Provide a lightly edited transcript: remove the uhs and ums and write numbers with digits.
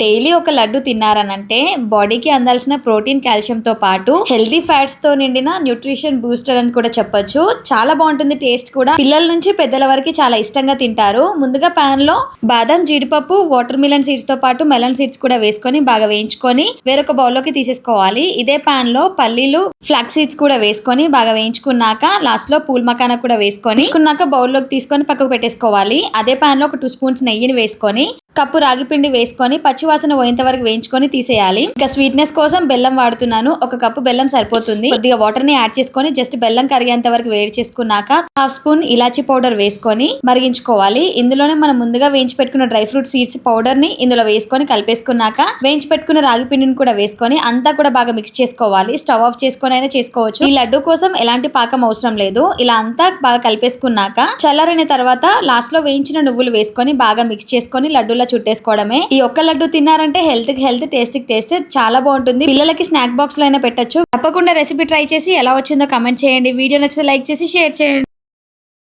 Daily ఒక లడ్డు తిన్నారనంటే బాడీకి అందాల్సిన ప్రోటీన్ కాల్షియం తో పాటు హెల్తీ ఫ్యాట్స్ తో నిండిన న్యూట్రిషన్ బూస్టర్ అని కూడా చెప్పొచ్చు. చాలా బాగుంటుంది టేస్ట్ కూడా. పిల్లల నుంచి పెద్దల వరకు చాలా ఇష్టంగా తింటారు. ముందుగా పాన్ లో బాదం, జీడిపప్పు, వాటర్ మిలన్ సీడ్స్ తో పాటు మెలన్ సీడ్స్ కూడా వేసుకొని బాగా వేయించుకొని వేరొక బౌల్లోకి తీసేసుకోవాలి. ఇదే పాన్ లో పల్లీలు, ఫ్లాక్స్ సీడ్స్ కూడా వేసుకొని బాగా వేయించుకున్నాక లాస్ట్ లో పూల్ మకానా కూడా వేసుకొని బౌల్లోకి తీసుకొని పక్కకు పెట్టేసుకోవాలి. అదే పాన్ లో ఒక 2 స్పూన్స్ నెయ్యిని వేసుకొని కప్పు రాగి పిండి వేసుకొని పచ్చివాసన పోయేంత వరకు వేయించుకొని తీసేయాలి. ఇంకా స్వీట్నెస్ కోసం బెల్లం వాడుతున్నాను. ఒక కప్పు బెల్లం సరిపోతుంది. కొద్దిగా వాటర్ ని యాడ్ చేసుకొని జస్ట్ బెల్లం కరిగేంత వరకు వేడి చేసుకున్నాక 1/2 స్పూన్ ఇలాచీ పౌడర్ వేసుకొని మరిగించుకోవాలి. ఇందులోనే మనం ముందుగా వేయించి పెట్టుకున్న డ్రై ఫ్రూట్ సీడ్స్ పౌడర్ ని ఇందులో వేసుకొని కలిపేసుకున్నాక వేయించి పెట్టుకున్న రాగి పిండిని కూడా వేసుకొని అంతా కూడా బాగా మిక్స్ చేసుకోవాలి. స్టవ్ ఆఫ్ చేసుకొని అయినా చేసుకోవచ్చు. ఈ లడ్డు కోసం ఎలాంటి పాకం అవసరం లేదు. ఇలా అంతా బాగా కలిపేసుకున్నాక చల్లారిన తర్వాత లాస్ట్ లో వేయించిన నువ్వులు వేసుకొని బాగా మిక్స్ చేసుకొని లడ్డూల చుట్టేసుకోవడమే. ఈ ఒక్క లడ్డు తిన్నారంటే హెల్త్ కి హెల్త్, టేస్ట్ కి టేస్ట్ చాలా బాగుంటుంది. పిల్లలకి స్నాక్ బాక్స్ లో అయినా పెట్టొచ్చు. తప్పకుండా రెసిపీ ట్రై చేసి ఎలా వచ్చిందో కమెంట్ చేయండి. వీడియో నచ్చితే లైక్ చేసి షేర్ చేయండి.